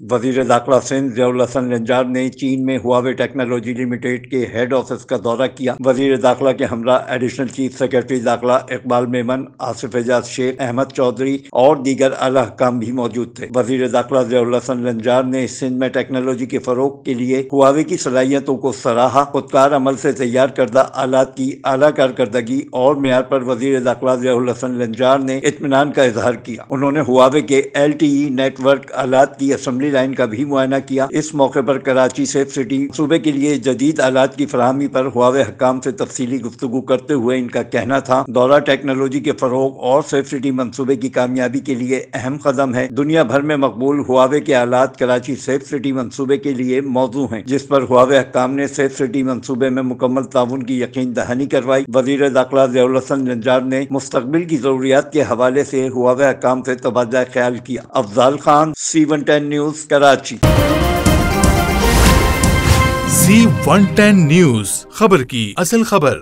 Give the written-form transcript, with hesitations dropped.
वजीर दाखिला सिंध ज़ियाउल हसन नज्जार ने चीन में हुआवे टेक्नोलॉजी लिमिटेड के हेड ऑफिस का दौरा किया। वजीर दाखिला के हमरा एडिशनल चीफ सेक्रेटरी दाखिला इकबाल मेमन, आसिफ एजाज शेख, अहमद चौधरी और दीगर आला हुक्काम भी मौजूद थे। वजीर दाखिला ज़ियाउल हसन नज्जार ने सिंध में टेक्नोलॉजी के फरोग के लिए हुआवे की सलाहियतों को सराहा। खुदकार अमल से तैयार करदा आलात की आला कारकर्दगी और मेयार पर वजीर दाखिला ज़ियाउल हसन नज्जार ने इत्मीनान का इजहार किया। उन्होंने हुआवे के LTE नेटवर्क आलात की असेंबली लाइन का भी मुआयना किया। इस मौके पर कराची सेफ सिटी सूबे के लिए जदीद आलात की फराहमी पर हुआवे हकाम से तफसीली गुफ्तगू करते हुए इनका कहना था, दौरा टेक्नोलॉजी के फरोग और सेफ सिटी मंसूबे की कामयाबी के लिए अहम कदम है। दुनिया भर में मकबूल हुआवे के आलात कराची सेफ सिटी मंसूबे के लिए मौजू हैं, जिस पर हुआवे हकाम ने सेफ सिटी मंसूबे में मुकम्मल ताउन की यकीन दहानी करवाई। वजीर दाखिला ज़ियाउल हसन नज्जार ने मुस्तकबिल की जरूरियात के हवाले से हुआवे हकाम से तबादला ख्याल किया। Afzal Khan, C110 news, Karachi. C110 news, खबर की असल खबर।